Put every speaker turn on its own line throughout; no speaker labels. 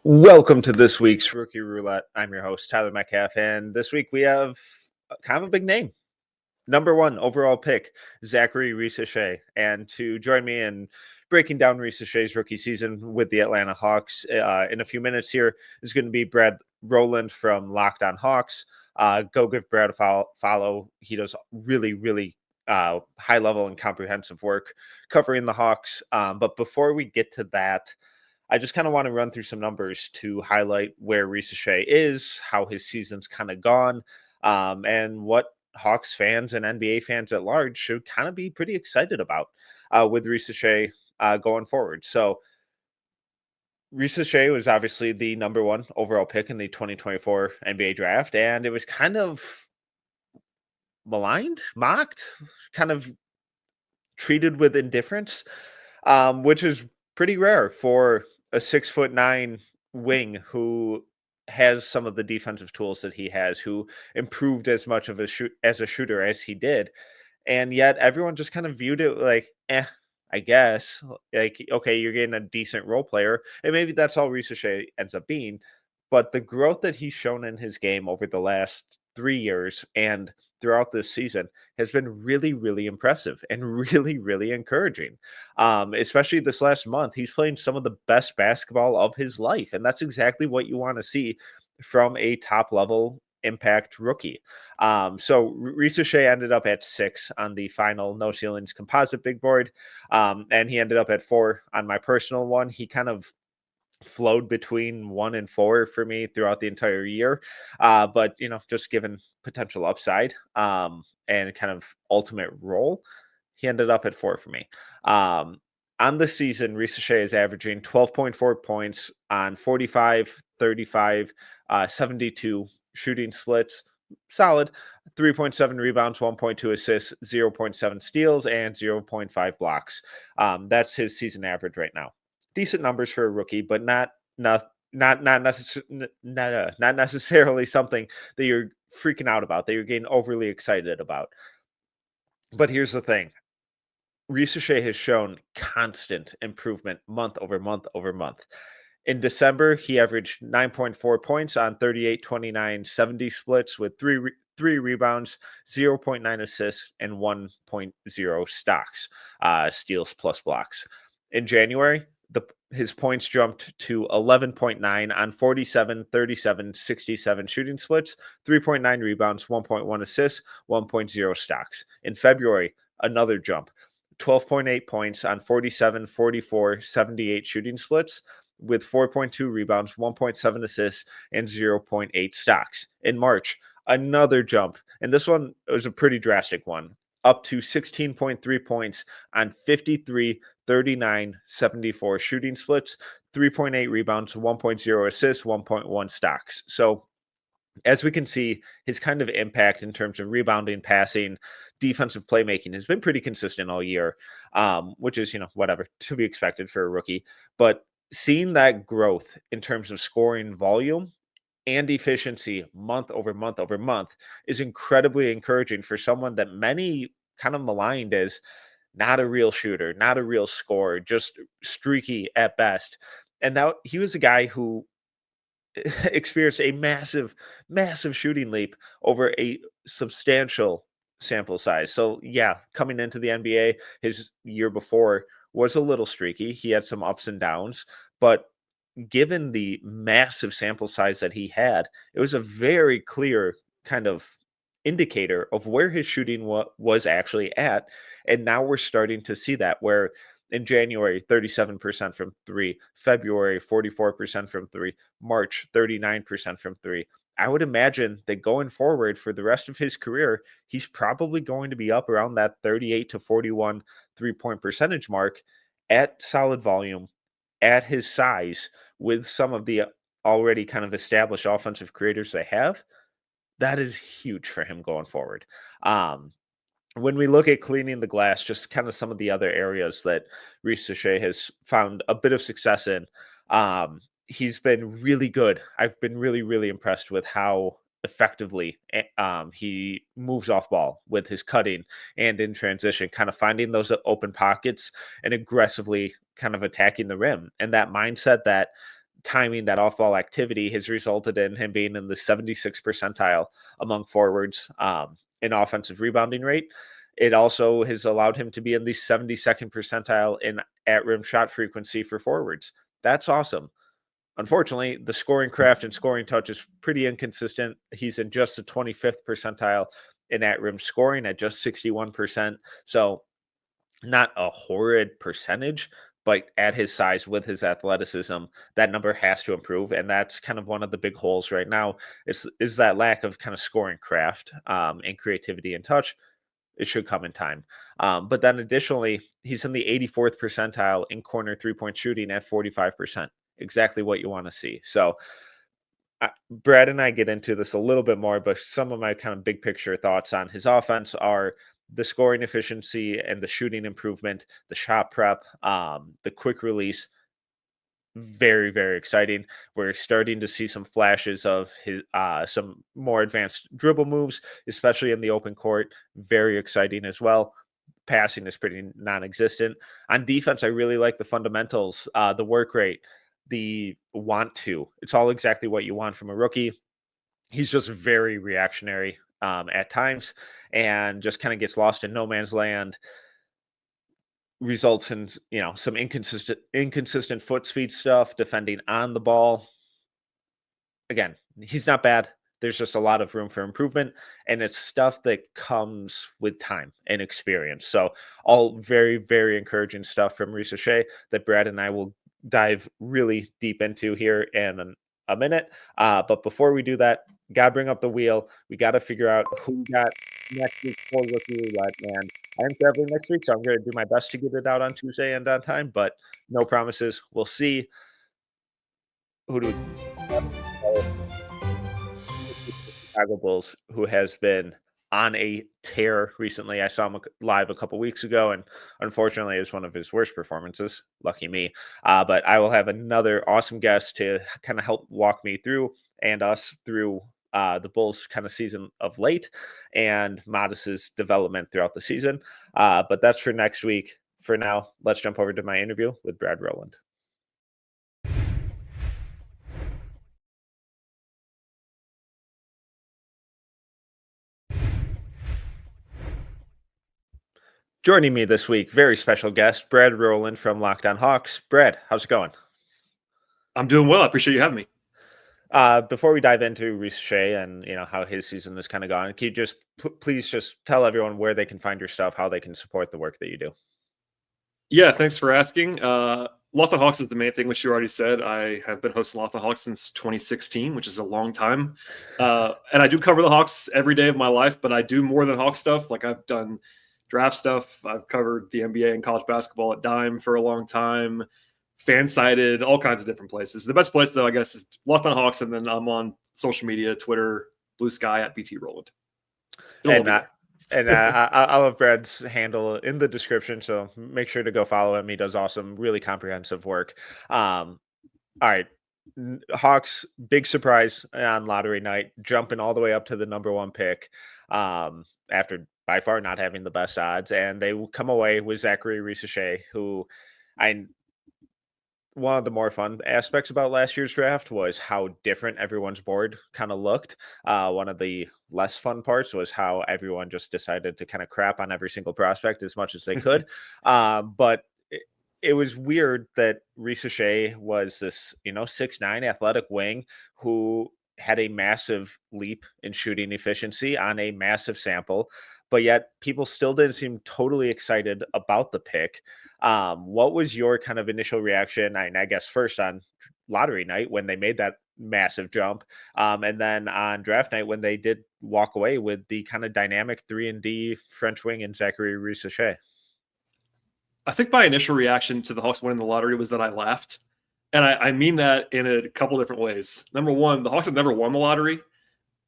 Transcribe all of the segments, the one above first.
Welcome to this week's Rookie Roulette. I'm your host, Tyler Metcalf, and this week we have kind of a big name. Number one overall pick, Zaccharie Risacher. And to join me in breaking down Risacher's rookie season with the Atlanta Hawks in a few minutes here is going to be Brad Rowland from Locked On Hawks. Go give Brad a follow. He does really high level and comprehensive work covering the Hawks. But before we get to that, I just kind of want to run through some numbers to highlight where Risacher is, how his season's kind of gone, and what Hawks fans and NBA fans at large should kind of be pretty excited about with Risacher going forward. So Risacher was obviously the number one overall pick in the 2024 NBA draft, and it was kind of maligned, mocked, kind of treated with indifference, which is pretty rare for a 6'9" wing who has some of the defensive tools that he has, who improved as much of a shooter as he did, and yet everyone just kind of viewed it like, I guess, like, okay, you're getting a decent role player, and maybe that's all Risacher ends up being. But the growth that he's shown in his game over the last 3 years and throughout this season has been really impressive and really encouraging. Especially this last month, he's playing some of the best basketball of his life, and that's exactly what you want to see from a top level impact rookie. So Risacher ended up at 6 on the final No Ceilings composite big board, and he ended up at 4 on my personal one. He kind of flowed between 1 and 4 for me throughout the entire year. But just given potential upside and kind of ultimate role, he ended up at 4 for me. On the season, Risacher is averaging 12.4 points on 45, 35, 72 shooting splits. Solid. 3.7 rebounds, 1.2 assists, 0.7 steals, and 0.5 blocks. That's his season average right now. Decent numbers for a rookie, but not necessarily something that you're freaking out about, that you're getting overly excited about. But here's the thing. Risacher has shown constant improvement month over month over month. In December, he averaged 9.4 points on 38, 29, 70 splits with three rebounds, 0.9 assists, and 1.0 stocks, steals plus blocks. In January, his points jumped to 11.9 on 47, 37, 67 shooting splits, 3.9 rebounds, 1.1 assists, 1.0 stocks. In February, another jump, 12.8 points on 47, 44, 78 shooting splits with 4.2 rebounds, 1.7 assists, and 0.8 stocks. In March, another jump, and this one was a pretty drastic one, up to 16.3 points on 53, 39, 74 shooting splits, 3.8 rebounds, 1.0 assists, 1.1 stocks. So as we can see, his kind of impact in terms of rebounding, passing, defensive playmaking has been pretty consistent all year, which is, whatever, to be expected for a rookie. But seeing that growth in terms of scoring volume and efficiency month over month over month is incredibly encouraging for someone that many kind of maligned as not a real shooter, not a real scorer, just streaky at best. And now he was a guy who experienced a massive shooting leap over a substantial sample size. So yeah, coming into the NBA, his year before was a little streaky. He had some ups and downs, but given the massive sample size that he had, it was a very clear kind of indicator of where his shooting was actually at. And now we're starting to see that, where in January, 37% from three, February, 44% from three, March, 39% from three. I would imagine that going forward for the rest of his career, he's probably going to be up around that 38 to 41 3-point percentage mark at solid volume, at his size, with some of the already kind of established offensive creators they have. That is huge for him going forward. When we look at cleaning the glass, just kind of some of the other areas that Risacher has found a bit of success in, he's been really good. I've been really impressed with how effectively he moves off ball with his cutting and in transition, kind of finding those open pockets and aggressively kind of attacking the rim. And that mindset that timing, that off-ball activity has resulted in him being in the 76th percentile among forwards in offensive rebounding rate. It also has allowed him to be in the 72nd percentile in at-rim shot frequency for forwards. That's awesome. Unfortunately, the scoring craft and scoring touch is pretty inconsistent. He's in just the 25th percentile in at-rim scoring at just 61%. So not a horrid percentage, but at his size with his athleticism, that number has to improve. And that's kind of one of the big holes right now is that lack of kind of scoring craft and creativity and touch. It should come in time. But then additionally, he's in the 84th percentile in corner 3-point shooting at 45%. Exactly what you want to see. So Brad and I get into this a little bit more, but some of my kind of big picture thoughts on his offense are the scoring efficiency and the shooting improvement, the shot prep, the quick release. Very, very exciting. We're starting to see some flashes of his some more advanced dribble moves, especially in the open court. Very exciting as well. Passing is pretty non-existent. On defense, I really like the fundamentals, the work rate, the want to. It's all exactly what you want from a rookie. He's just very reactionary at times and just kind of gets lost in no man's land, results in some inconsistent foot speed stuff, defending on the ball. Again, he's not bad. There's just a lot of room for improvement, and it's stuff that comes with time and experience. So all very, very encouraging stuff from Risacher that Brad and I will dive really deep into here in a minute. But before we do that, gotta bring up the wheel. We gotta figure out who we got next week for Rookie Roulette, and I'm traveling next week, so I'm gonna do my best to get it out on Tuesday and on time, but no promises. We'll see. Who do we Chicago Bulls, who has been on a tear recently. I saw him live a couple weeks ago, and unfortunately, it was one of his worst performances. Lucky me. But I will have another awesome guest to kind of help walk me through and us through the Bulls kind of season of late and Modest's development throughout the season. But that's for next week. For now, let's jump over to my interview with Brad Rowland. Joining me this week, very special guest, Brad Rowland from Locked On Hawks. Brad, how's it going?
I'm doing well. I appreciate you having me.
Before we dive into Risacher and how his season has kind of gone, can you just please just tell everyone where they can find your stuff, how they can support the work that you do?
Yeah, thanks for asking. Locked On Hawks is the main thing, which you already said. I have been hosting Locked On Hawks since 2016, which is a long time. And I do cover the Hawks every day of my life, but I do more than Hawks stuff. Like I've done draft stuff. I've covered the NBA and college basketball at Dime for a long time, fan-sided, all kinds of different places. The best place, though, I guess, is Locked On Hawks, and then I'm on social media, Twitter, Blue Sky at BT Rowland.
I'll have Brad's handle in the description, so make sure to go follow him. He does awesome, really comprehensive work. All right. Hawks, big surprise on lottery night, jumping all the way up to the number one pick after by far not having the best odds. And they will come away with Zaccharie Risacher, who one of the more fun aspects about last year's draft was how different everyone's board kind of looked. One of the less fun parts was how everyone just decided to kind of crap on every single prospect as much as they could. But it was weird that Risacher was this, 6'9" athletic wing who had a massive leap in shooting efficiency on a massive sample, but yet people still didn't seem totally excited about the pick. What was your kind of initial reaction? I guess first on lottery night when they made that massive jump, and then on draft night when they did walk away with the kind of dynamic 3-and-D French wing and Zaccharie Risacher.
I think my initial reaction to the Hawks winning the lottery was that I laughed. And I mean that in a couple different ways. Number one, the Hawks have never won the lottery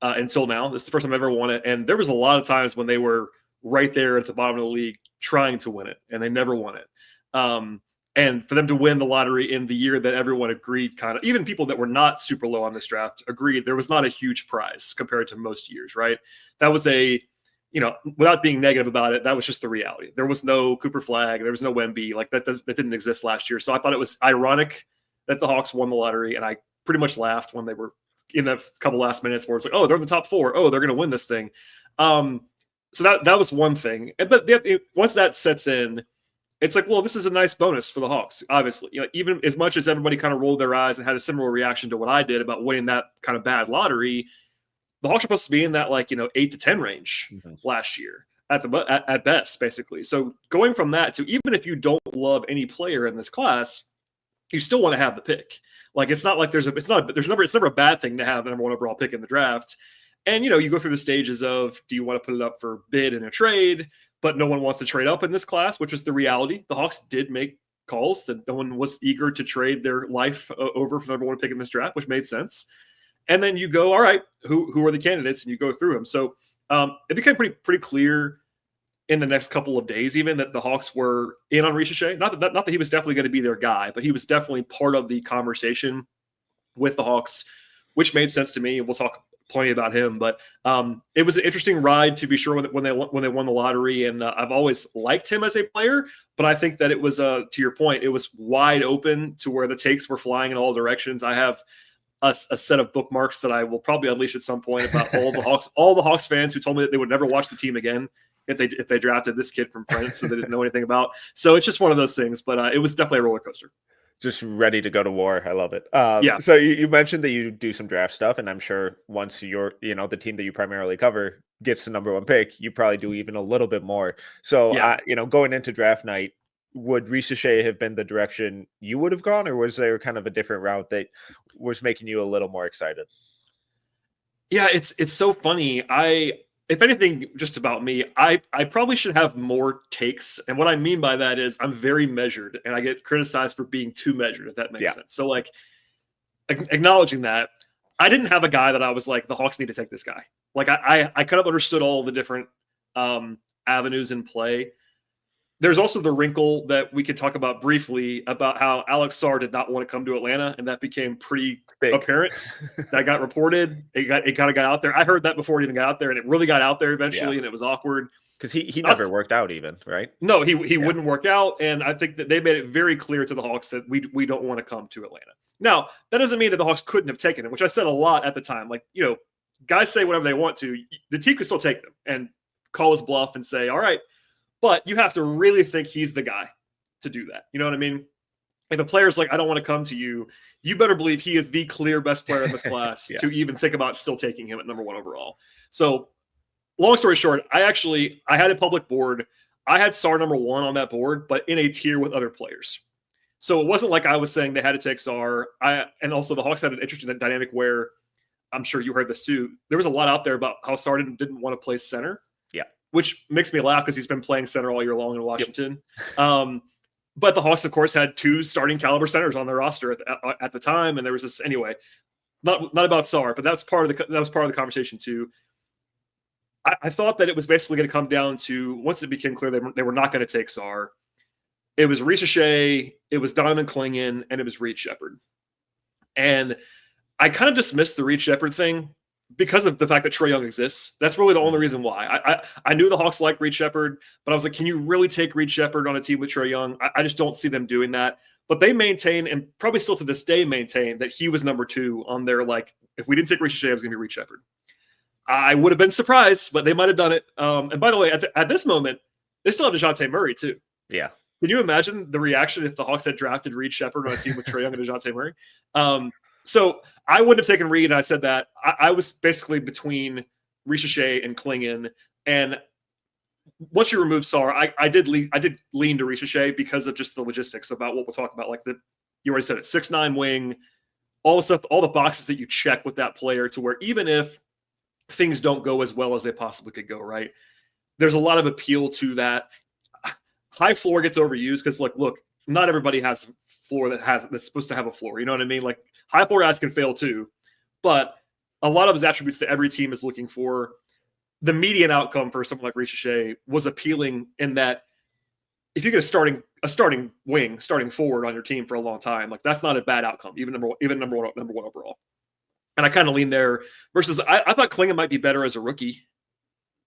until now. This is the first time I've ever won it. And there was a lot of times when they were right there at the bottom of the league trying to win it, and they never won it. And for them to win the lottery in the year that everyone agreed, kind of, even people that were not super low on this draft agreed there was not a huge prize compared to most years, right? That was without being negative about it, that was just the reality. There was no Cooper Flag. There was no Wemby. Like that didn't exist last year. So I thought it was ironic that the Hawks won the lottery, and I pretty much laughed when they were in that couple last minutes where it's like, oh, they're in the top 4. Oh, they're going to win this thing. So that was one thing. But once that sets in, it's like, well, this is a nice bonus for the Hawks, obviously. Even as much as everybody kind of rolled their eyes and had a similar reaction to what I did about winning that kind of bad lottery, the Hawks are supposed to be in that 8 to 10 range last year at best, basically. So going from that to, even if you don't love any player in this class, you still want to have the pick. It's not like it's never a bad thing to have the number 1 overall pick in the draft. And, you go through the stages of, do you want to put it up for bid in a trade? But no one wants to trade up in this class, which was the reality. The Hawks did make calls that no one was eager to trade their life over for the number 1 pick in this draft, which made sense. And then you go, all right, who are the candidates? And you go through them. So it became pretty clear in the next couple of days, even, that the Hawks were in on Risacher. Not that he was definitely going to be their guy, but he was definitely part of the conversation with the Hawks, which made sense to me. We'll talk plenty about him, but it was an interesting ride, to be sure, when they won the lottery. And I've always liked him as a player, but I think that it was, to your point, it was wide open to where the takes were flying in all directions. I have a set of bookmarks that I will probably unleash at some point about all the Hawks fans who told me that they would never watch the team again if they drafted this kid from France that they didn't know anything about. So it's just one of those things, but it was definitely a roller coaster.
Just ready to go to war. I love it.
Yeah.
So you mentioned that you do some draft stuff, and I'm sure once the team that you primarily cover gets the number 1 pick, you probably do even a little bit more. So, going into draft night, would Risacher have been the direction you would have gone, or was there kind of a different route that was making you a little more excited?
Yeah, it's so funny. If anything, just about me, I probably should have more takes. And what I mean by that is I'm very measured, and I get criticized for being too measured, if that makes sense. So acknowledging that, I didn't have a guy that I was like, the Hawks need to take this guy. I kind of understood all the different avenues in play. There's also the wrinkle that we could talk about briefly about how Alex Sarr did not want to come to Atlanta, and that became pretty apparent. That got reported. It kind of got out there. I heard that before it even got out there, and it really got out there eventually, and it was awkward.
Because he never worked out even, right?
No, he wouldn't work out, and I think that they made it very clear to the Hawks that we don't want to come to Atlanta. Now, that doesn't mean that the Hawks couldn't have taken him, which I said a lot at the time. Guys say whatever they want to. The team can still take them and call his bluff and say, all right, but you have to really think he's the guy to do that. You know what I mean? If a player's like, I don't want to come to you, you better believe he is the clear best player in this class to even think about still taking him at number 1 overall. So long story short, I had a public board. I had Sarr number 1 on that board, but in a tier with other players. So it wasn't like I was saying they had to take Sarr. And also the Hawks had an interesting dynamic where, I'm sure you heard this too, there was a lot out there about how Sarr didn't want to play center. Which makes me laugh because he's been playing center all year long in Washington. But the Hawks, of course, had 2 starting caliber centers on their roster at the time, and there was this anyway. Not about Sarr, but that was part of the conversation too. I thought that it was basically going to come down to, once it became clear they were not going to take Sarr, it was Risacher, it was Donovan Clingan, and it was Reed Sheppard. And I kind of dismissed the Reed Sheppard thing because of the fact that Trae Young exists. That's really the only reason why. I knew the Hawks liked Reed Sheppard, but I was like, can you really take Reed Sheppard on a team with Trae Young? I just don't see them doing that. But they maintain, and probably still to this day maintain, that he was number 2 on their, if we didn't take Risacher, it was going to be Reed Sheppard. I would have been surprised, but they might have done it. And by the way, at this moment, they still have DeJounte Murray too.
Yeah.
Can you imagine the reaction if the Hawks had drafted Reed Sheppard on a team with Trae Young and DeJounte Murray? So I wouldn't have taken Reed, and I said that. I was basically between Risacher and Clingan, and once you remove Sarr, I did lean to Risacher because of just the logistics about what we'll talk about. You already said it, 6'9" wing, all the stuff, all the boxes that you check with that player, to where even if things don't go as well as they possibly could go, right, there's a lot of appeal to that. High floor gets overused because, look, not everybody has a floor that's supposed to have a floor. You know what I mean? High floor guys can fail too, but a lot of his attributes that every team is looking for, the median outcome for someone like Risacher was appealing in that if you get a starting wing, starting forward on your team for a long time, that's not a bad outcome, even number one overall. And I kind of lean there versus I thought Clingan might be better as a rookie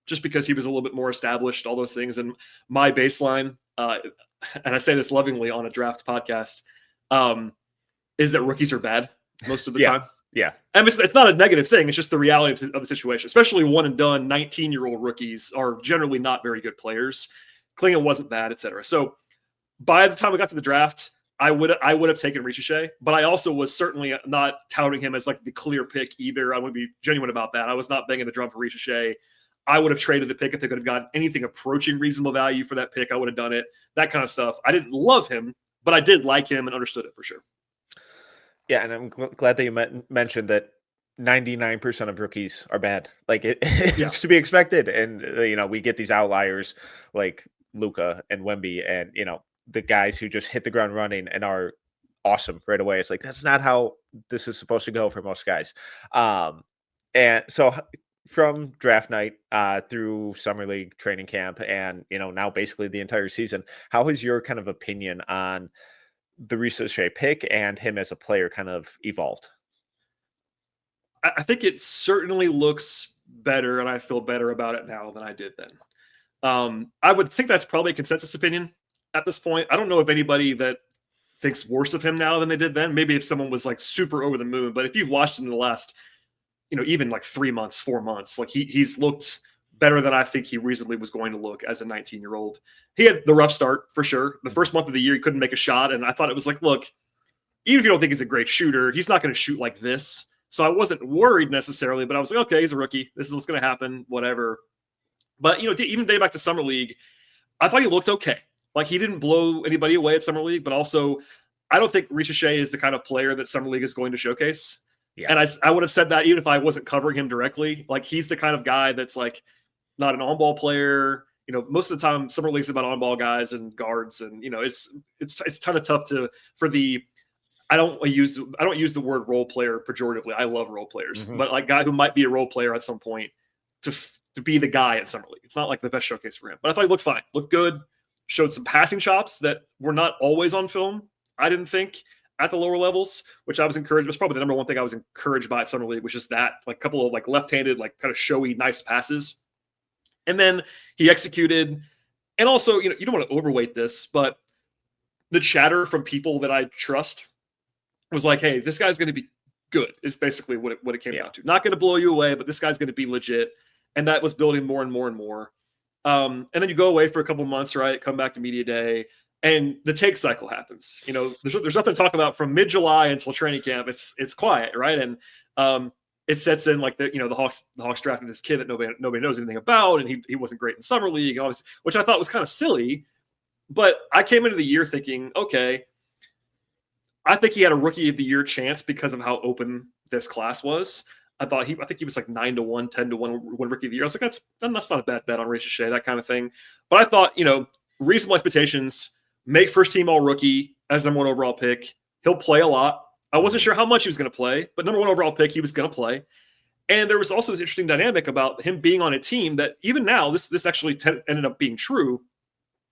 just because he was a little bit more established, all those things. And my baseline, and I say this lovingly on a draft podcast, is that rookies are bad most of the
Yeah.
time.
Yeah.
And it's not a negative thing. It's just the reality of the situation, especially one and done 19-year-old rookies are generally not very good players. Klingon wasn't bad, etc. So by the time we got to the draft, I would have taken Risacher, but I also was certainly not touting him as like the clear pick either. I want to be genuine about that. I was not banging the drum for Risacher. I would have traded the pick if they could have gotten anything approaching reasonable value for that pick. I would have done it. That kind of stuff. I didn't love him, but I did like him and understood it for sure.
Yeah, and I'm glad that you mentioned that 99% of rookies are bad. Like
Yeah.
it's to be expected, and we get these outliers like Luca and Wemby, and the guys who just hit the ground running and are awesome right away. It's like that's not how this is supposed to go for most guys. And so from draft night through summer league training camp, and now basically the entire season, how has your kind of opinion on the Risacher pick and him as a player kind of evolved?
I think it certainly looks better, and I feel better about it now than I did then. I would think that's probably a consensus opinion at this point. I don't know if anybody that thinks worse of him now than they did then. Maybe if someone was like super over the moon, but if you've watched him in the last, even like 3 months, 4 months, like he's looked better than I think he reasonably was going to look as a 19-year-old. He had the rough start for sure. The first month of the year, he couldn't make a shot. And I thought it was like, look, even if you don't think he's a great shooter, he's not going to shoot like this. So I wasn't worried necessarily, but I was like, okay, he's a rookie. This is what's going to happen, whatever. But, even day back to Summer League, I thought he looked okay. Like he didn't blow anybody away at Summer League, but also I don't think Risacher is the kind of player that Summer League is going to showcase.
Yeah.
And I would have said that even if I wasn't covering him directly. Like he's the kind of guy that's like not an on-ball player. Most of the time Summer League's about on-ball guys and guards, and it's kind of tough for the I don't use the word role player pejoratively. I love role players, but like guy who might be a role player at some point to be the guy at Summer League. It's not like the best showcase for him, but I thought he looked fine, looked good, showed some passing chops that were not always on film. I didn't think at the lower levels, which I was encouraged. It was probably the number one thing I was encouraged by at Summer League, which is that like a couple of like left-handed, like kind of showy, nice passes. And then he executed. And also, you don't want to overweight this, but the chatter from people that I trust was like, hey, this guy's going to be good, is basically what it came down to. Not going to blow you away, but this guy's going to be legit. And that was building more and more and more. And then you go away for a couple months, right? Come back to media day, and the take cycle happens. There's nothing to talk about from mid-July until training camp. It's quiet, right? And it sets in like the Hawks drafted this kid that nobody knows anything about, and he wasn't great in summer league, obviously, which I thought was kind of silly. But I came into the year thinking, okay, I think he had a rookie of the year chance because of how open this class was. I think he was like 9-1, 10-1 win rookie of the year. I was like, that's not a bad bet on Risacher, that kind of thing. But I thought, reasonable expectations, make first team all rookie as number one overall pick. He'll play a lot. I wasn't sure how much he was going to play, but number one overall pick, he was going to play. And there was also this interesting dynamic about him being on a team that even now, this actually ended up being true,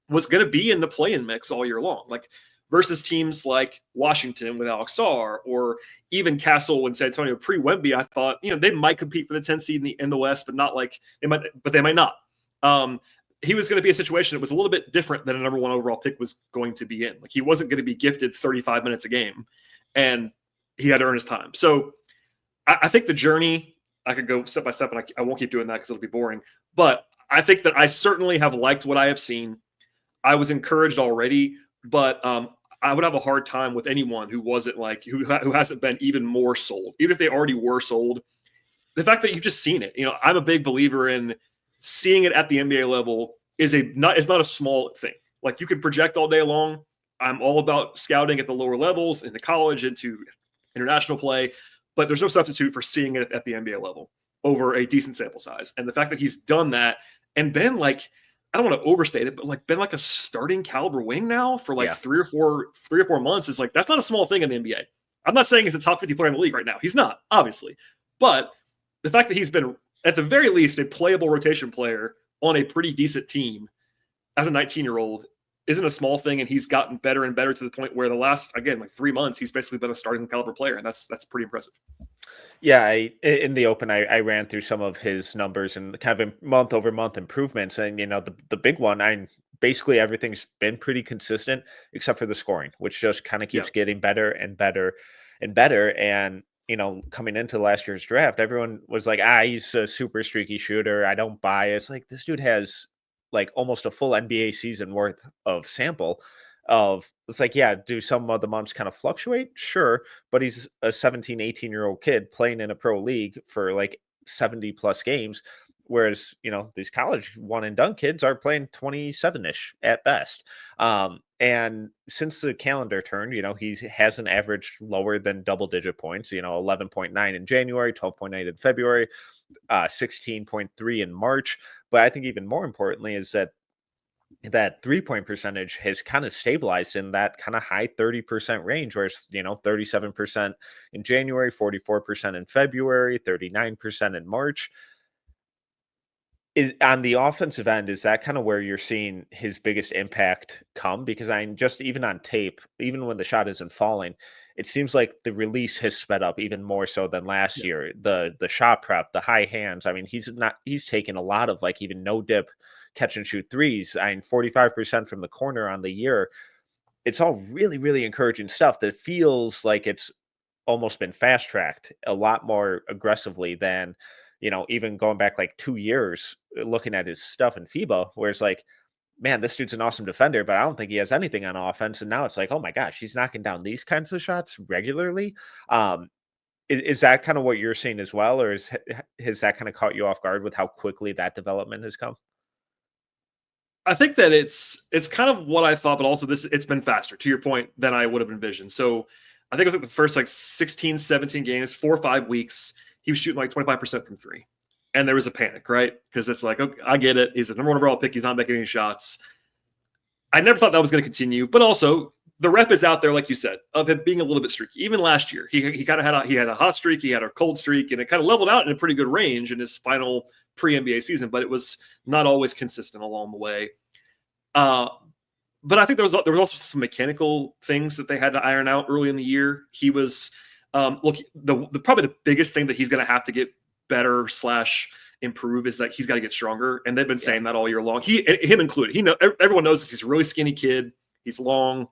was going to be in the play-in mix all year long. Like versus teams like Washington with Alex Sarr, or even Castle and San Antonio pre-Wemby, I thought, they might compete for the 10 seed in the West, but not like they might not. He was going to be a situation that was a little bit different than a number one overall pick was going to be in. Like he wasn't going to be gifted 35 minutes a game, and he had to earn his time. So I think the journey, I could go step by step, and I won't keep doing that because it'll be boring. But I think that I certainly have liked what I have seen. I was encouraged already, but I would have a hard time with anyone who wasn't like who hasn't been even more sold, even if they already were sold. The fact that you've just seen it, I'm a big believer in seeing it at the NBA level is not a small thing. Like you can project all day long. I'm all about scouting at the lower levels, into college, into international play, but there's no substitute for seeing it at the NBA level over a decent sample size. And the fact that he's done that and been like, I don't want to overstate it, but like been like a starting caliber wing now for like 3 or 4 months is like, that's not a small thing in the NBA. I'm not saying he's a top 50 player in the league right now. He's not, obviously. But the fact that he's been at the very least a playable rotation player on a pretty decent team as a 19-year-old isn't a small thing. And he's gotten better and better to the point where the last, again, like 3 months, he's basically been a starting caliber player. And that's pretty impressive.
Yeah, in the open, I ran through some of his numbers and kind of month over month improvements, and the big one, basically everything's been pretty consistent except for the scoring, which just kind of
Yeah.
keeps getting better and better and better. And coming into last year's draft, everyone was like, he's a super streaky shooter. I don't buy it. It's like this dude has like almost a full NBA season worth of sample of it's like, yeah, do some of the months kind of fluctuate? Sure. But he's a 17, 18-year-old kid playing in a pro league for like 70 plus games. Whereas, these college one and done kids are playing 27-ish at best. And since the calendar turned, he hasn't averaged lower than double digit points, 11.9 in January, 12.8 in February, 16.3 in March. But I think even more importantly is that 3-point percentage has kind of stabilized in that kind of high 30% range, where it's, 37% in January, 44% in February, 39% in March. Is on the offensive end, is that kind of where you're seeing his biggest impact come? Because I'm just even on tape, even when the shot isn't falling, it seems like the release has sped up even more so than last
Yeah.
year. The shot prep, the high hands. I mean, he's taken a lot of like even no dip catch and shoot threes. I mean, 45% from the corner on the year. It's all really, really encouraging stuff that feels like it's almost been fast tracked a lot more aggressively than, even going back like 2 years, looking at his stuff in FIBA, where it's like, man, this dude's an awesome defender, but I don't think he has anything on offense. And now it's like, oh my gosh, he's knocking down these kinds of shots regularly. Is that kind of what you're seeing as well, or has that kind of caught you off guard with how quickly that development has come?
I think that it's kind of what I thought, but also it's been faster, to your point, than I would have envisioned. So I think it was like the first like 16, 17 games, 4 or 5 weeks, he was shooting like 25% from three. And there was a panic, right? Because it's like, okay, I get it. He's a number one overall pick. He's not making any shots. I never thought that was going to continue, but also the rep is out there, like you said, of him being a little bit streaky. Even last year, he kind of had a hot streak, he had a cold streak, and it kind of leveled out in a pretty good range in his final pre-NBA season, but it was not always consistent along the way. But I think there was also some mechanical things that they had to iron out early in the year. He was the probably the biggest thing that he's going to have to get better / improve is that he's got to get stronger, and they've been saying that all year long. Him included. Everyone knows this. He's a really skinny kid. He's long,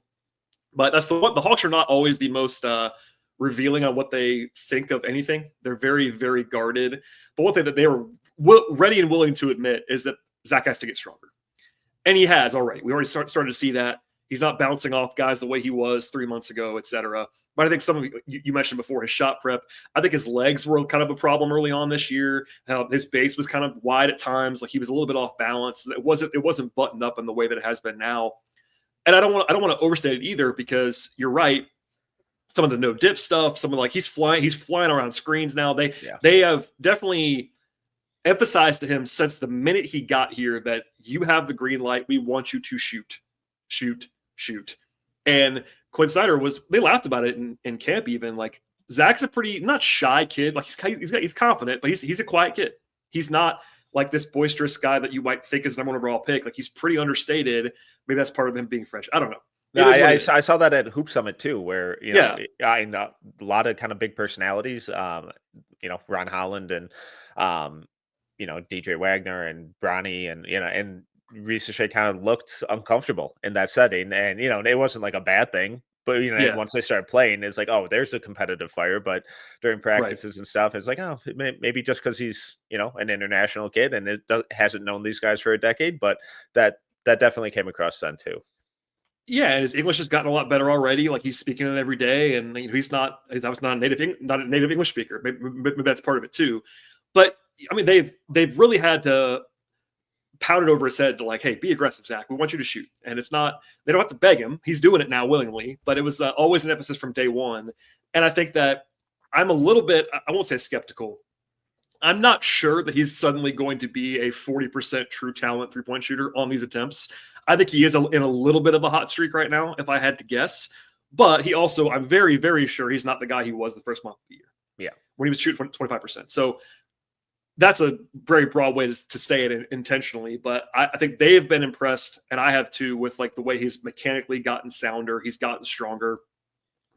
but that's the Hawks are not always the most revealing on what they think of anything. They're very, very guarded. But one thing that they were ready and willing to admit is that Zach has to get stronger. And he has already. We already started to see that. He's not bouncing off guys the way he was 3 months ago, et cetera. But I think some of you mentioned before his shot prep. I think his legs were kind of a problem early on this year. His base was kind of wide at times, like he was a little bit off balance. It wasn't buttoned up in the way that it has been now. And I don't want to overstate it either, because you're right. Some of the no dip stuff, someone like he's flying around screens now. They have definitely emphasized to him since the minute he got here that you have the green light. We want you to shoot. And Quinn Snyder they laughed about it in camp even. Like, Zach's a pretty not shy kid. Like he's confident, but he's a quiet kid. He's not like this boisterous guy that you might think is number one overall pick. Like, he's pretty understated. Maybe that's part of him being French. I don't know.
No, I saw that at Hoop Summit too, where a lot of kind of big personalities. Ron Holland and DJ Wagner and Bronny and Risacher kind of looked uncomfortable in that setting, and it wasn't like a bad thing. But once they started playing, it's like, oh, there's a competitive fire. But during practices and stuff, it's like, oh, maybe just because he's an international kid and hasn't known these guys for a decade. But that definitely came across then too.
Yeah, and his English has gotten a lot better already. Like, he's speaking it every day, and he's obviously not a native English speaker. Maybe that's part of it too. But I mean, they've really had to pound it over his head to like, hey, be aggressive, Zach. We want you to shoot. And it's not, they don't have to beg him. He's doing it now willingly, but it was always an emphasis from day one. And I think that I'm a little bit, I won't say skeptical. I'm not sure that he's suddenly going to be a 40% true talent 3-point shooter on these attempts. I think he is in a little bit of a hot streak right now, if I had to guess. But he also, I'm very, very sure he's not the guy he was the first month of the year.
Yeah.
When he was shooting 25%. So that's a very broad way to say it intentionally, but I think they have been impressed, and I have too, with like the way he's mechanically gotten sounder. He's gotten stronger.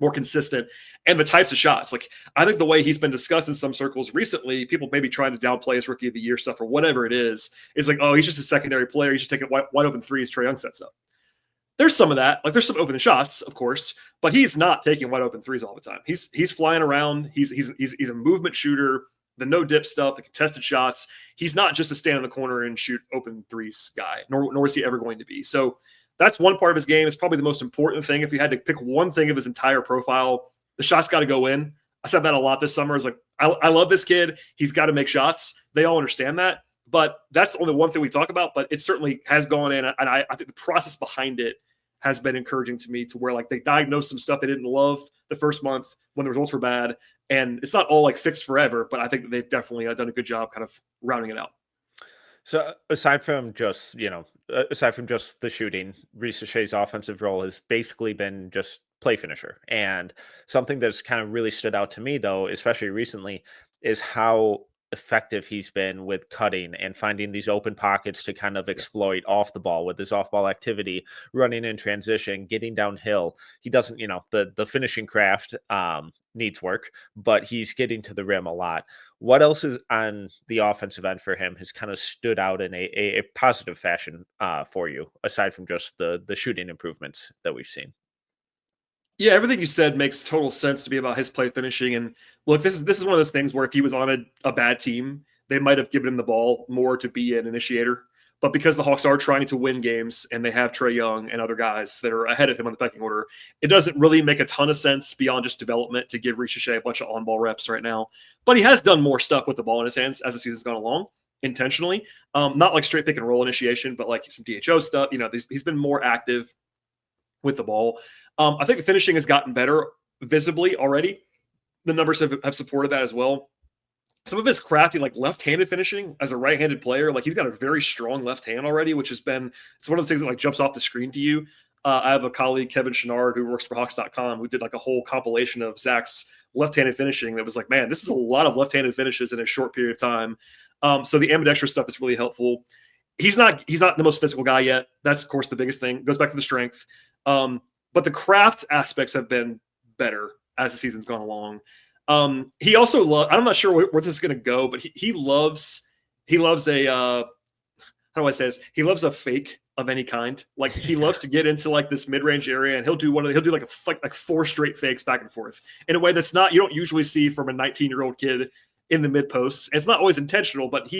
more consistent, and the types of shots. Like, I think the way he's been discussed in some circles recently, people maybe trying to downplay his rookie of the year stuff or whatever it is like, oh, he's just a secondary player. He's just taking wide open threes Trae Young sets up. There's some of that. Like, there's some open shots, of course, but he's not taking wide open threes all the time. He's flying around. He's a movement shooter. The no dip stuff, the contested shots. He's not just a stand in the corner and shoot open threes guy, nor is he ever going to be. So that's one part of his game. It's probably the most important thing. If you had to pick one thing of his entire profile, the shots got to go in. I said that a lot this summer. It's like, I love this kid. He's got to make shots. They all understand that. But that's only one thing we talk about. But it certainly has gone in. And I think the process behind it has been encouraging to me, to where like they diagnosed some stuff they didn't love the first month when the results were bad. And it's not all like fixed forever, but I think they've definitely done a good job kind of rounding it out.
So aside from just, the shooting, Risacher's offensive role has basically been just play finisher. And something that's kind of really stood out to me, though, especially recently, is how effective he's been with cutting and finding these open pockets to kind of exploit off the ball with his off-ball activity, running in transition, getting downhill. He doesn't, the finishing craft needs work, but he's getting to the rim a lot. What else is on the offensive end for him has kind of stood out in a positive fashion for you, aside from just the shooting improvements that we've seen?
Yeah, everything you said makes total sense to be about his play finishing. And look, this is one of those things where if he was on a bad team, they might have given him the ball more to be an initiator. But because the Hawks are trying to win games and they have Trae Young and other guys that are ahead of him on the pecking order, it doesn't really make a ton of sense beyond just development to give Risacher a bunch of on-ball reps right now. But he has done more stuff with the ball in his hands as the season's gone along, intentionally. Not like straight pick and roll initiation, but like some DHO stuff. He's been more active with the ball. I think the finishing has gotten better visibly already. The numbers have supported that as well. Some of his crafty, like left-handed finishing as a right-handed player, like he's got a very strong left hand already, which has been, it's one of those things that like jumps off the screen to you. I have a colleague, Kevin Chenard, who works for Hawks.com, who did like a whole compilation of Zach's left-handed finishing that was like, man, this is a lot of left-handed finishes in a short period of time. So the ambidextrous stuff is really helpful. He's not the most physical guy yet. That's, of course, the biggest thing. Goes back to the strength. But the craft aspects have been better as the season's gone along. He also I'm not sure where this is going to go, but he loves a how do I say this? He loves a fake of any kind. Like he loves to get into like this mid-range area, and he'll do like 4 straight fakes back and forth in a way that's not, you don't usually see from a 19-year-old kid in the mid posts. It's not always intentional, but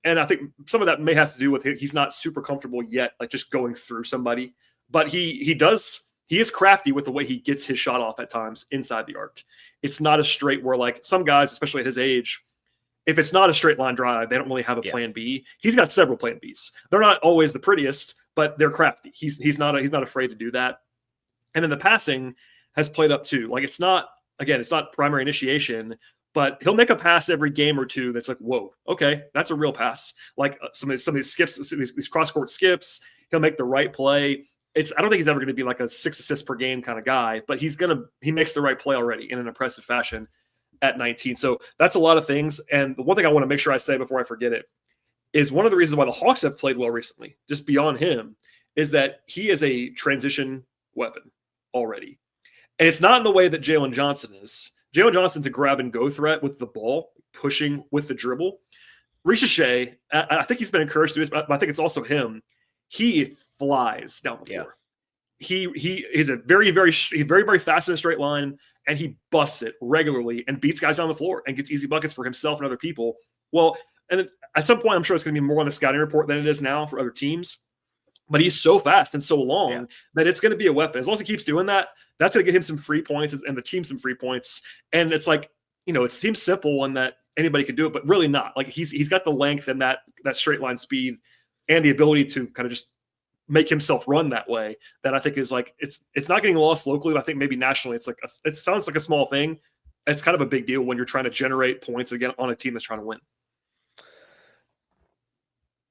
and I think some of that may have to do with he's not super comfortable yet, like just going through somebody. But he is crafty with the way he gets his shot off at times inside the arc. It's not a straight where like some guys, especially at his age, if it's not a straight line drive, they don't really have a plan B. He's got several plan Bs. They're not always the prettiest, but they're crafty. He's not afraid to do that. And then the passing has played up too. Like it's not primary initiation, but he'll make a pass every game or two that's like, whoa, okay, that's a real pass. Like some of these skips, these cross court skips, he'll make the right play. I don't think he's ever going to be like a 6 assists per game kind of guy, but he makes the right play already in an impressive fashion at 19. So that's a lot of things. And the one thing I want to make sure I say before I forget it is one of the reasons why the Hawks have played well recently, just beyond him, is that he is a transition weapon already. And it's not in the way that Jalen Johnson is. Jalen Johnson's a grab and go threat with the ball, pushing with the dribble. Risacher, I think he's been encouraged to this, but I think it's also him. He flies down the floor. He is a very, very, very fast in a straight line, and he busts it regularly and beats guys down the floor and gets easy buckets for himself and other people. Well, and at some point, I'm sure it's going to be more on the scouting report than it is now for other teams. But he's so fast and so long that it's going to be a weapon. As long as he keeps doing that, that's going to get him some free points and the team some free points. And it's like, it seems simple and that anybody could do it, but really not. Like he's got the length and that straight line speed and the ability to kind of just make himself run that way, that I think is like, it's not getting lost locally, but I think maybe nationally it sounds like a small thing. It's kind of a big deal when you're trying to generate points again on a team that's trying to win.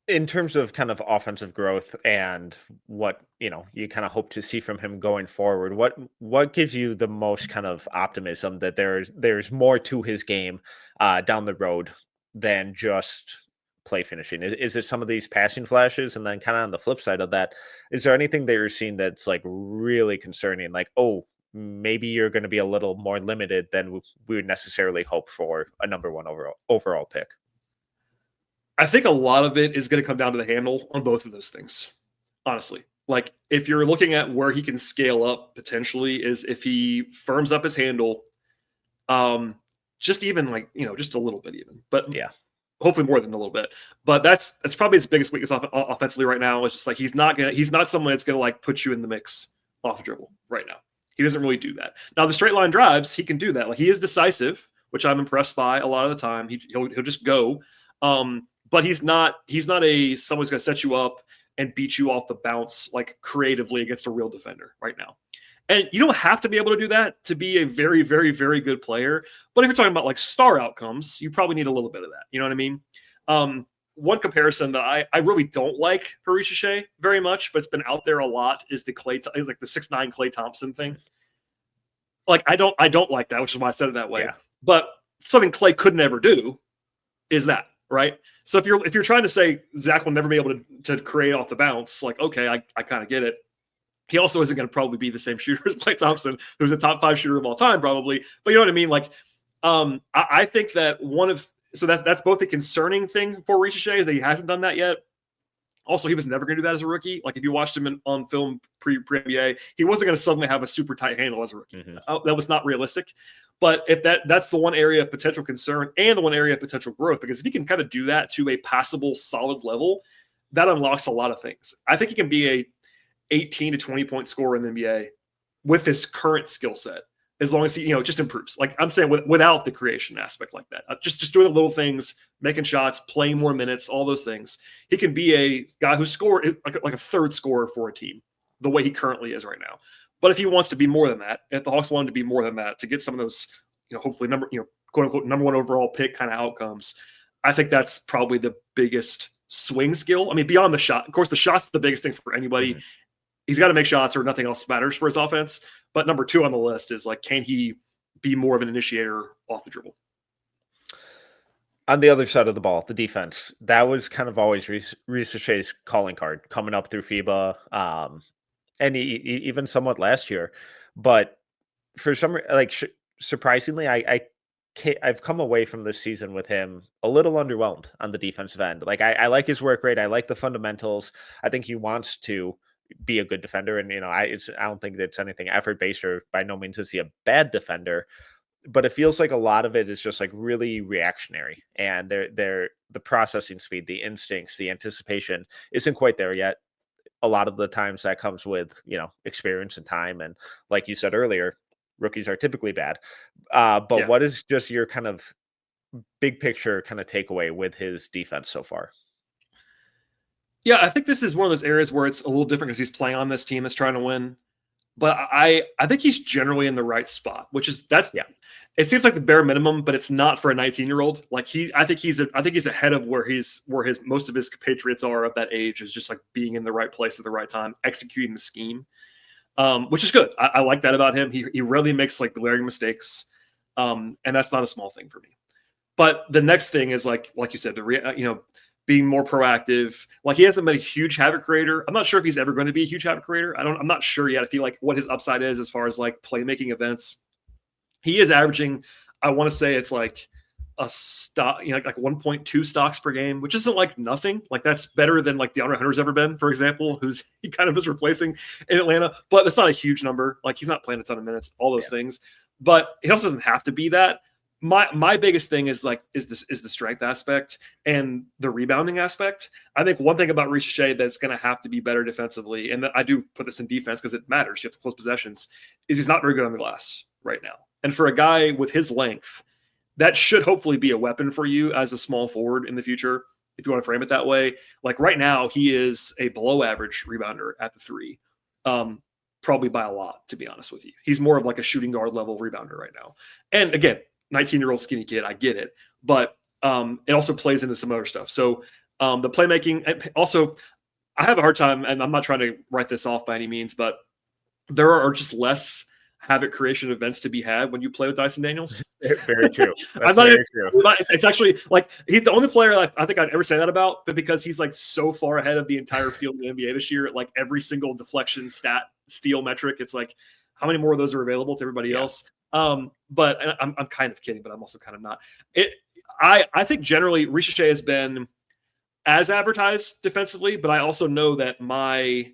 In terms of kind of offensive growth and what, you kind of hope to see from him going forward, what gives you the most kind of optimism that there's more to his game down the road than just play finishing? Is it some of these passing flashes? And then kind of on the flip side of that, is there anything that you're seeing that's like really concerning? Like, oh, maybe you're going to be a little more limited than we would necessarily hope for a number one overall pick.
I think a lot of it is going to come down to the handle on both of those things, honestly. Like, if you're looking at where he can scale up potentially, is if he firms up his handle, just even like, just a little bit even, but
yeah,
hopefully more than a little bit. But that's probably his biggest weakness offensively right now. It's just like he's not someone that's gonna like put you in the mix off the dribble right now. He doesn't really do that. Now the straight line drives, he can do that. Like, he is decisive, which I'm impressed by a lot of the time. He'll just go. But he's not someone's gonna set you up and beat you off the bounce like creatively against a real defender right now. And you don't have to be able to do that to be a very, very, very good player. But if you're talking about like star outcomes, you probably need a little bit of that. You know what I mean? One comparison that I really don't like for Risacher very much, but it's been out there a lot, is the is like the 6'9" Klay Thompson thing. Like, I don't like that, which is why I said it that way.
Yeah.
But something Klay could never do is that, right? So if you're trying to say Zach will never be able to create off the bounce, like, okay, I kind of get it. He also isn't going to probably be the same shooter as Klay Thompson, who's a top 5 shooter of all time, probably. But you know what I mean? Like, I think that that's both a concerning thing for Risacher, is that he hasn't done that yet. Also, he was never going to do that as a rookie. Like, if you watched him on film pre-NBA, he wasn't going to suddenly have a super tight handle as a rookie. Mm-hmm. That was not realistic. But if that's the one area of potential concern and the one area of potential growth, because if he can kind of do that to a passable, solid level, that unlocks a lot of things. I think he can be a 18 to 20 point scorer in the NBA with his current skill set, as long as he, just improves. Like I'm saying, without the creation aspect like that, just doing the little things, making shots, playing more minutes, all those things. He can be a guy who scored like a third scorer for a team, the way he currently is right now. But if he wants to be more than that, if the Hawks wanted to be more than that, to get some of those, hopefully quote unquote number one overall pick kind of outcomes, I think that's probably the biggest swing skill. I mean, beyond the shot, of course, the shot's the biggest thing for anybody. Mm-hmm. He's got to make shots or nothing else matters for his offense. But number 2 on the list is like, can he be more of an initiator off the dribble?
On the other side of the ball, the defense, that was kind of always Risacher's calling card coming up through FIBA, and even somewhat last year. But for some, surprisingly, I've come away from this season with him a little underwhelmed on the defensive end. Like, I like his work rate. I like the fundamentals. I think he wants to be a good defender. And, I don't think that's anything effort based, or by no means is he a bad defender, but it feels like a lot of it is just like really reactionary, and the processing speed, the instincts, the anticipation isn't quite there yet. A lot of the times that comes with, experience and time. And like you said earlier, rookies are typically bad. But what is just your kind of big picture kind of takeaway with his defense so far?
Yeah, I think this is one of those areas where it's a little different because he's playing on this team that's trying to win. But I think he's generally in the right spot, it seems like the bare minimum, but it's not for a 19-year-old. Like I think he's ahead of where most of his compatriots are of that age, is just like being in the right place at the right time, executing the scheme, which is good. I like that about him. He rarely makes like glaring mistakes, and that's not a small thing for me. But the next thing is like you said, being more proactive. Like, he hasn't been a huge havoc creator. I'm not sure if he's ever going to be a huge havoc creator. I'm not sure yet. I feel like what his upside is as far as like playmaking events. He is averaging, I want to say it's like a stock, like 1.2 stocks per game, which isn't like nothing. Like, that's better than like DeAndre Hunter's ever been, for example, he kind of is replacing in Atlanta, but that's not a huge number. Like, he's not playing a ton of minutes, all those things, but he also doesn't have to be that. My biggest thing is the strength aspect and the rebounding aspect. I think one thing about Risacher that's going to have to be better defensively, and I do put this in defense because it matters, you have to close possessions, is he's not very good on the glass right now. And for a guy with his length, that should hopefully be a weapon for you as a small forward in the future, if you want to frame it that way. Like, right now, he is a below average rebounder at the 3, probably by a lot, to be honest with you. He's more of like a shooting guard level rebounder right now. And again, 19-year-old skinny kid, I get it, but it also plays into some other stuff. So the playmaking, also, I have a hard time, and I'm not trying to write this off by any means, but there are just less havoc creation events to be had when you play with Dyson Daniels.
Very true.
That's very true. It's actually like, he's the only player I think I'd ever say that about, but because he's like so far ahead of the entire field in the NBA this year, like every single deflection, stat, steal metric, it's like, How many more of those are available to everybody else? But I'm kind of kidding, but I'm also kind of not. I think generally Risacher has been as advertised defensively, but I also know that my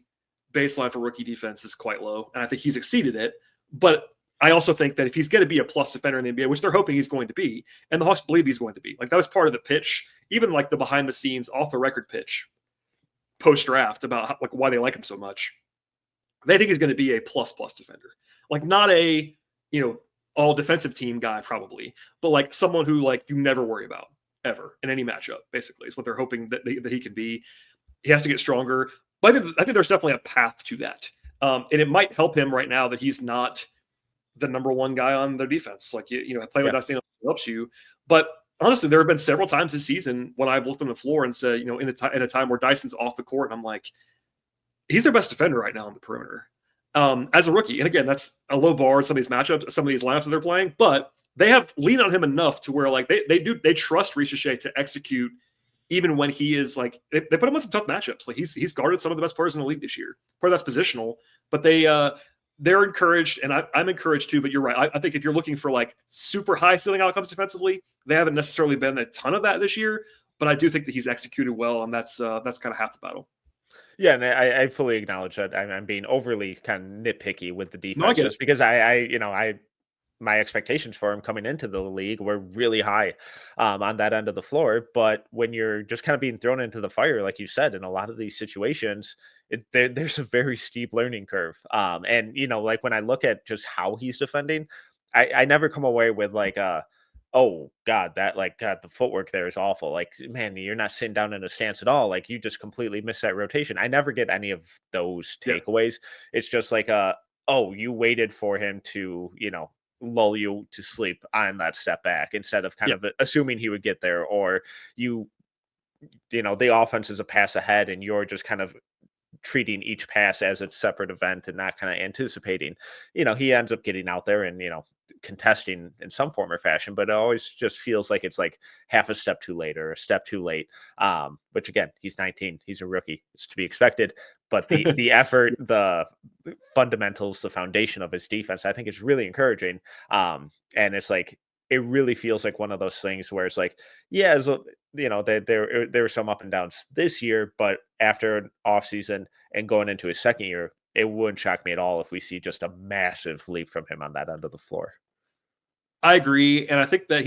baseline for rookie defense is quite low, and I think he's exceeded it. But I also think that if he's going to be a plus defender in the NBA, which they're hoping he's going to be, and the Hawks believe he's going to be, like that was part of the pitch, even like the behind the scenes, off the record pitch post draft about like why they like him so much. They think he's going to be a plus defender, like not a all defensive team guy probably, but like someone who like you never worry about ever in any matchup. Basically, is what they're hoping that he can be. He has to get stronger, but I think there's definitely a path to that, and it might help him right now that he's not the number one guy on their defense. Like playing with that thing helps you, but honestly, there have been several times this season when I've looked on the floor and said, in a time where Dyson's off the court, and I'm like, he's their best defender right now on the perimeter as a rookie. And again, that's a low bar in some of these matchups, some of these lineups that they're playing, but they have leaned on him enough to where like they trust Risacher to execute even when he is like they put him on some tough matchups. Like he's guarded some of the best players in the league this year. Part of that's positional, but they're encouraged, and I'm encouraged too. But you're right. I think if you're looking for like super high ceiling outcomes defensively, they haven't necessarily been a ton of that this year. But I do think that he's executed well, and that's kind of half the battle.
Yeah, and I fully acknowledge that I'm being overly kind of nitpicky with the defense,
No,
just because my expectations for him coming into the league were really high on that end of the floor. But when you're just kind of being thrown into the fire, like you said, in a lot of these situations, there's a very steep learning curve. And like when I look at just how he's defending, I never come away with like oh God, God, the footwork there is awful. Like, man, you're not sitting down in a stance at all. Like you just completely miss that rotation. I never get any of those takeaways. It's just like oh, you waited for him to, lull you to sleep on that step back instead of kind of assuming he would get there, or the offense is a pass ahead and you're just kind of treating each pass as a separate event and not kind of anticipating. He ends up getting out there and contesting in some form or fashion, but it always just feels like it's like half a step too late or a step too late. Which again, he's 19, he's a rookie, it's to be expected. But the effort, the fundamentals, the foundation of his defense, I think is really encouraging. And it's like it really feels like one of those things where it's like, there were some up and downs this year, but after an off season and going into his second year, it wouldn't shock me at all if we see just a massive leap from him on that end of the floor.
I agree. And I think that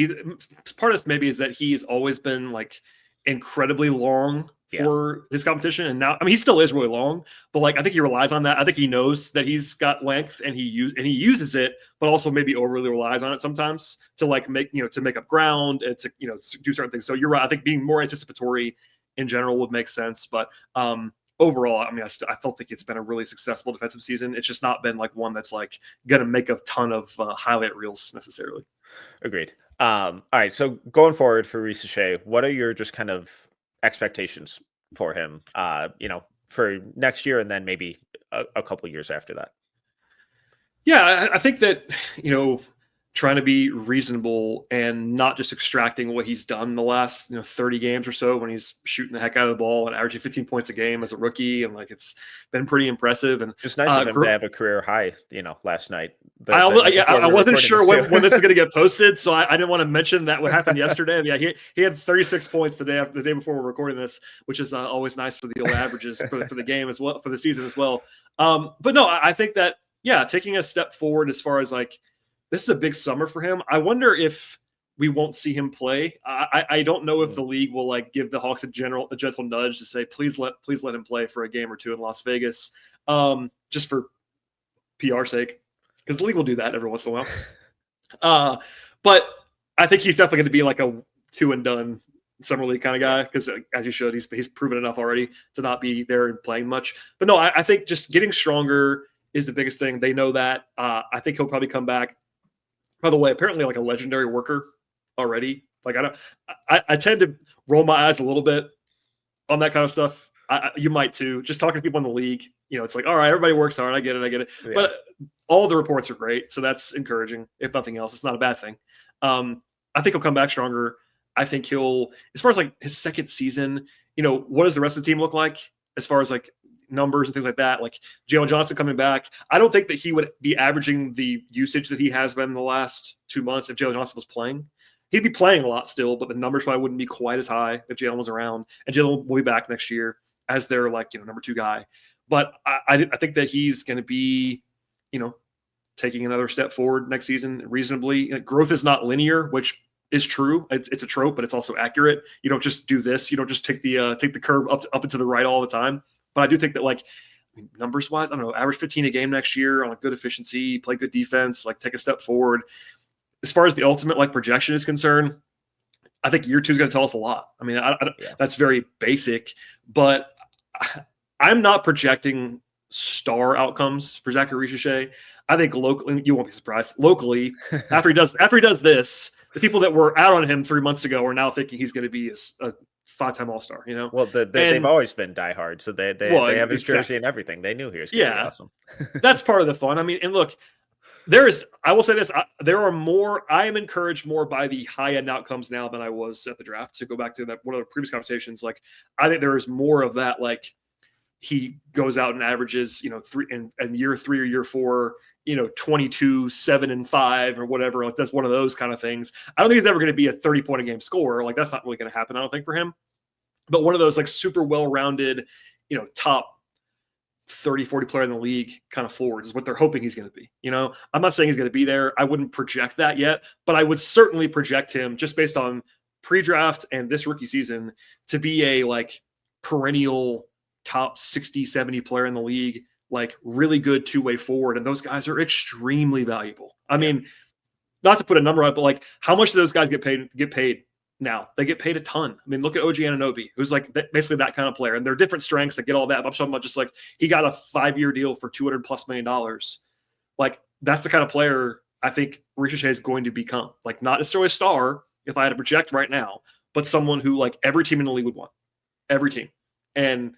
part of this maybe is that he's always been like incredibly long for his competition. And now, I mean, he still is really long, but like, I think he relies on that. I think he knows that he's got length and he uses it, but also maybe overly relies on it sometimes to like to make up ground and to, do certain things. So you're right. I think being more anticipatory in general would make sense. But, overall, I mean, I still think it's been a really successful defensive season. It's just not been like one that's like going to make a ton of highlight reels necessarily.
Agreed. All right. So going forward for Risacher, what are your just kind of expectations for him, for next year and then maybe a couple years after that?
Yeah, I think that, trying to be reasonable and not just extracting what he's done the last 30 games or so when he's shooting the heck out of the ball and averaging 15 points a game as a rookie, and like it's been pretty impressive. And
it's nice of him to have a career high last night.
I wasn't sure when this is going to get posted, so I didn't want to mention that what happened yesterday. Yeah, he had 36 points the day before we're recording this, which is always nice for the old averages for the game as well, for the season as well. But no, I think that taking a step forward as far as like, this is a big summer for him. I wonder if we won't see him play. I don't know if the league will like give the Hawks a gentle nudge to say, please let him play for a game or two in Las Vegas, just for PR sake, because the league will do that every once in a while. But I think he's definitely going to be like a 2 and done summer league kind of guy, because as you showed, he's proven enough already to not be there and playing much. But no, I think just getting stronger is the biggest thing. They know that. I think he'll probably come back. By the way, apparently like a legendary worker already. Like I tend to roll my eyes a little bit on that kind of stuff. You might too. Just talking to people in the league, it's like, all right, everybody works hard. I get it. Yeah. But all the reports are great, so that's encouraging. If nothing else, it's not a bad thing. I think he'll come back stronger. I think he'll, as far as like his second season, what does the rest of the team look like? As far as like, numbers and things like that. Like Jalen Johnson coming back, I don't think that he would be averaging the usage that he has been in the last 2 months if Jalen Johnson was playing. He'd be playing a lot still, but the numbers probably wouldn't be quite as high if Jalen was around. And Jalen will be back next year as their number 2 guy. But I think that he's going to be, taking another step forward next season reasonably. Growth is not linear, which is true. It's a trope, but it's also accurate. You don't just do this. You don't just take the curve up and to the right all the time. But I do think that numbers wise, I don't know, average 15 a game next year on a good efficiency, play good defense, take a step forward. As far as the ultimate projection is concerned, I think year 2 is going to tell us a lot. I mean, that's very basic, but I'm not projecting star outcomes for Zaccharie Risacher. I think locally, you won't be surprised. Locally, after he does this, the people that were out on him 3 months ago are now thinking he's going to be a 5-time All-Star.
Well, they've always been diehard, so they have his jersey and everything. They knew he was going to be awesome.
That's part of the fun. I mean, and look, I will say this: there are more. I am encouraged more by the high-end outcomes now than I was at the draft. To go back to that one of the previous conversations, I think there is more of that. He goes out and averages, 3 and year 3 or year 4, 22, 7 and 5 or whatever. That's one of those kind of things. I don't think he's ever going to be a 30-point a game scorer. That's not really going to happen, I don't think, for him. But one of those super well-rounded, top 30, 40 player in the league kind of forwards is what they're hoping he's going to be. I'm not saying he's going to be there. I wouldn't project that yet, but I would certainly project him just based on pre-draft and this rookie season to be a perennial top 60, 70 player in the league, really good two-way forward. And those guys are extremely valuable. I mean, not to put a number on it, but how much do those guys get paid now? They get paid a ton. I mean, look at OG Anunoby, who's basically that kind of player. And they're different strengths that get all that. I'm talking about just he got a 5-year deal for $200+ million. That's the kind of player I think Risacher is going to become. Not necessarily a star, if I had to project right now, but someone who every team in the league would want. Every team. And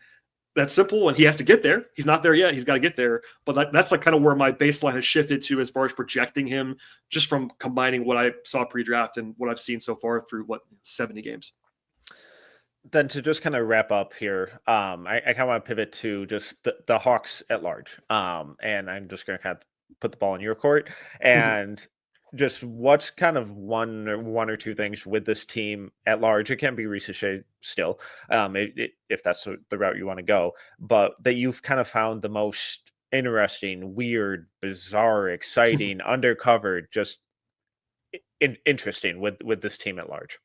that's simple, and he has to get there. He's not there yet. He's got to get there. But that's kind of where my baseline has shifted to as far as projecting him, just from combining what I saw pre-draft and what I've seen so far through 70 games.
Then to just kind of wrap up here, I kind of want to pivot to just the Hawks at large. And I'm just going to kind of put the ball in your court and just what's kind of one or two things with this team at large. It can be Risacher still, if that's the route you want to go, but that you've kind of found the most interesting, weird, bizarre, exciting, undercover, just interesting with this team at large.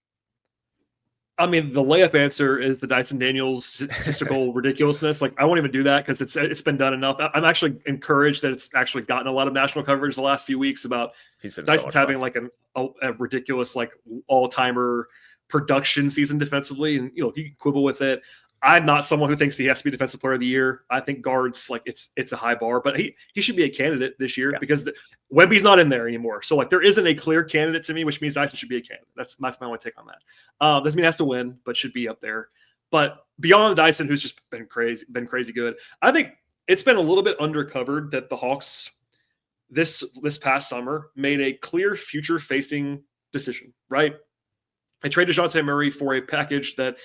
I mean, the layup answer is the Dyson Daniels statistical ridiculousness. I won't even do that because it's been done enough. I'm actually encouraged that it's actually gotten a lot of national coverage the last few weeks about Dyson's having a ridiculous all-timer production season defensively, and you quibble with it. I'm not someone who thinks he has to be Defensive Player of the Year. I think guards, it's a high bar, but he should be a candidate this year because Wemby's not in there anymore. So there isn't a clear candidate to me, which means Dyson should be a candidate. That's my only take on that. Doesn't mean he has to win, but should be up there. But beyond Dyson, who's just been crazy good, I think it's been a little bit undercovered that the Hawks this past summer made a clear future-facing decision. Right? I traded DeJounte Murray for a package that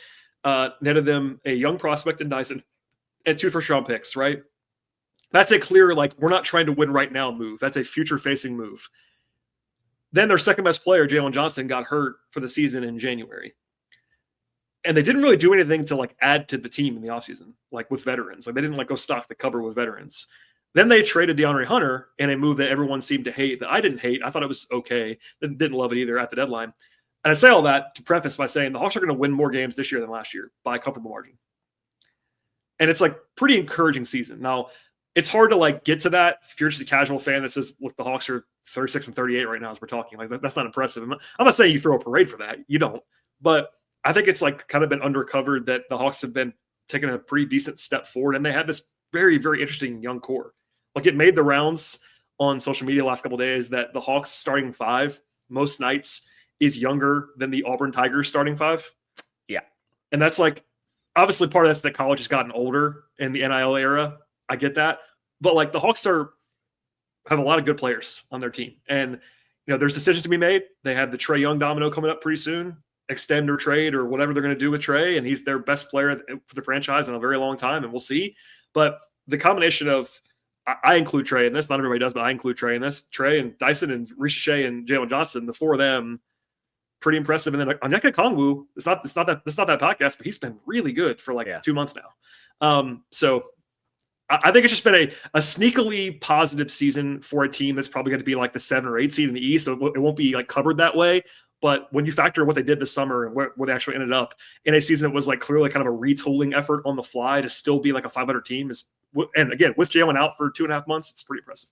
netted them a young prospect in Dyson and 2 first-round picks, right? That's a clear, we're not trying to win right now move. That's a future-facing move. Then their second-best player, Jalen Johnson, got hurt for the season in January. And they didn't really do anything to, add to the team in the offseason, with veterans. They didn't, go stock the cupboard with veterans. Then they traded DeAndre Hunter in a move that everyone seemed to hate, that I didn't hate. I thought it was okay. Didn't love it either at the deadline. And I say all that to preface by saying the Hawks are going to win more games this year than last year by a comfortable margin. And it's pretty encouraging season. Now, it's hard to get to that if you're just a casual fan that says, look, the Hawks are 36 and 38 right now as we're talking. That's not impressive. I'm not saying you throw a parade for that. You don't. But I think it's kind of been undercovered that the Hawks have been taking a pretty decent step forward, and they have this very, very interesting young core. It made the rounds on social media the last couple of days that the Hawks starting 5 most nights is younger than the Auburn Tigers starting 5.
Yeah.
And that's obviously part of that's that college has gotten older in the NIL era. I get that. But the Hawks have a lot of good players on their team. And, there's decisions to be made. They have the Trae Young domino coming up pretty soon, extend or trade or whatever they're going to do with Trae. And he's their best player for the franchise in a very long time. And we'll see. But the combination of I include Trey in this. Not everybody does, but I include Trey in this. Trey and Dyson and Risacher and Jalen Johnson, the four of them, pretty impressive. And then Onyeka Okongwu, it's not that podcast, but he's been really good for like 2 months now. So I think it's just been a sneakily positive season for a team that's probably going to be like the 7 or 8 seed in the East. So it won't be like covered that way. But when you factor what they did this summer and what actually ended up in a season that was like clearly kind of a retooling effort on the fly to still be like a 500 team and again, with Jalen out for 2.5 months, it's pretty impressive.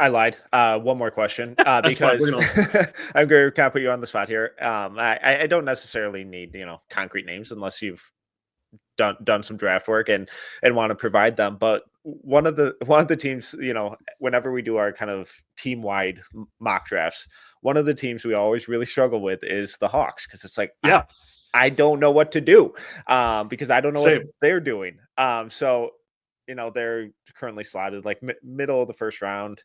I lied. One more question, because I'm going to kind of put you on the spot here. I don't necessarily need, concrete names unless you've done some draft work and want to provide them. But one of the teams, whenever we do our kind of team wide mock drafts, one of the teams we always really struggle with is the Hawks, because it's like, I don't know what to do, because I don't know what they're doing. So, they're currently slotted like middle of the first round.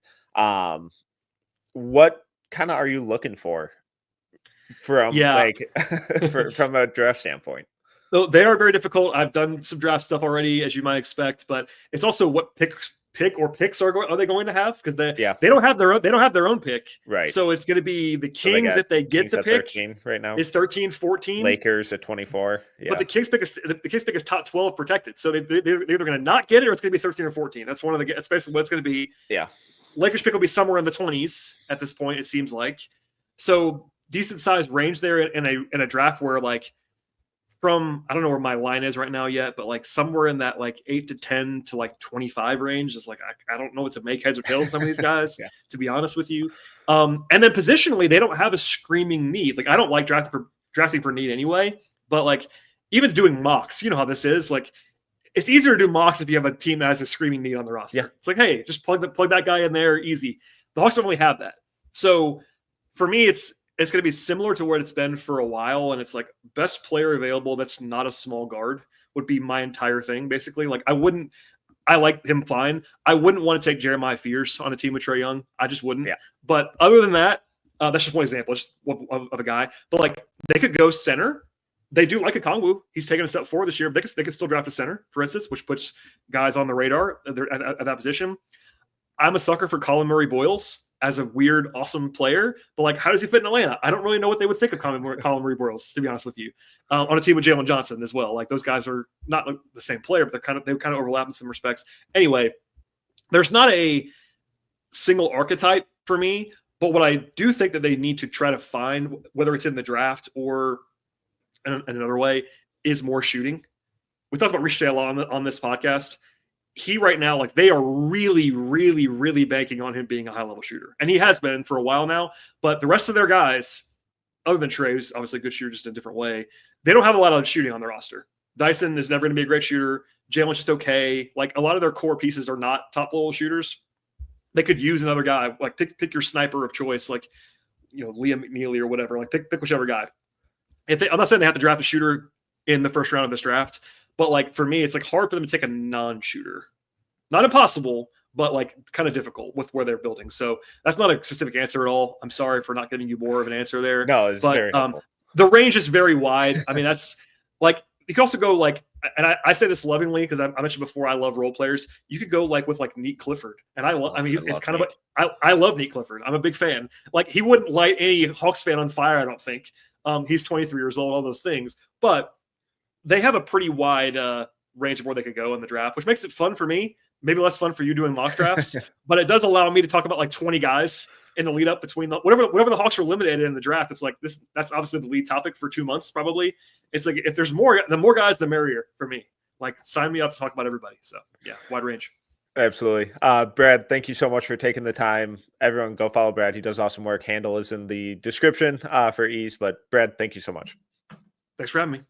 What kind of are you looking for from from a draft standpoint?
So they are very difficult. I've done some draft stuff already, as you might expect, but it's also what picks are they going to have, because they don't have their own pick,
right?
So it's going to be the Kings if they get the pick
13 right now.
Is 13, 14.
Lakers at 24. Yeah,
but the Kings pick is top 12 protected, so they're either going to not get it or it's going to be 13 or 14. That's basically what it's going to be.
Yeah,
Lakers pick will be somewhere in the 20s at this point, it seems like. So decent sized range there in a draft where like. From I don't know where my line is right now yet, but like somewhere in that like 8 to 10 to like 25 range is like I don't know what to make heads or tails of some of these guys, to be honest with you. And then positionally, they don't have a screaming need. Like I don't like drafting for need anyway, but like even doing mocks, you know how this is. Like it's easier to do mocks if you have a team that has a screaming need on the roster. Yeah. It's like, hey, just plug that guy in there, easy. The Hawks don't really have that. So for me, it's going to be similar to what it's been for a while. And it's like best player available that's not a small guard would be my entire thing, basically. Like I like him fine. I wouldn't want to take Jeremiah Fierce on a team with Trae Young. I just wouldn't. Yeah. But other than that, that's just one example of a guy. But like they could go center. They do like Okongwu. He's taken a step forward this year. They could still draft a center, for instance, which puts guys on the radar at that position. I'm a sucker for Colin Murray-Boyles as a weird, awesome player, but like, how does he fit in Atlanta? I don't really know what they would think of Colin Murray-Boyles, to be honest with you. On a team with Jalen Johnson as well. Like those guys are not the same player, but they kind of overlap in some respects. Anyway, there's not a single archetype for me, but what I do think that they need to try to find, whether it's in the draft or in another way, is more shooting. We talked about Risacher a lot on this podcast. He right now, like they are really, really, really banking on him being a high-level shooter. And he has been for a while now. But the rest of their guys, other than Trey, who's obviously a good shooter just in a different way, they don't have a lot of shooting on their roster. Dyson is never going to be a great shooter. Jalen's just okay. Like a lot of their core pieces are not top-level shooters. They could use another guy. Like pick your sniper of choice, like Liam McNeely or whatever. Like pick whichever guy. I'm not saying they have to draft a shooter in the first round of this draft, but like for me, it's like hard for them to take a non-shooter. Not impossible, but like kind of difficult with where they're building. So that's not a specific answer at all. I'm sorry for not giving you more of an answer there.
No, it's very helpful.
The range is very wide. I mean, that's like you can also go like, and I say this lovingly because I mentioned before I love role players. You could go like with like Neat Clifford, and I love Neat Clifford. I'm a big fan. Like he wouldn't light any Hawks fan on fire, I don't think. He's 23 years old, all those things, but they have a pretty wide range of where they could go in the draft, which makes it fun for me. Maybe less fun for you doing mock drafts, but it does allow me to talk about like 20 guys in the lead up between whatever the Hawks are eliminated in the draft. It's like this. That's obviously the lead topic for 2 months, probably. It's like if there's more, the more guys, the merrier for me. Like sign me up to talk about everybody. So yeah, wide range.
Absolutely. Brad, thank you so much for taking the time. Everyone go follow Brad. He does awesome work. Handle is in the description for ease, but Brad, thank you so much.
Thanks for having me.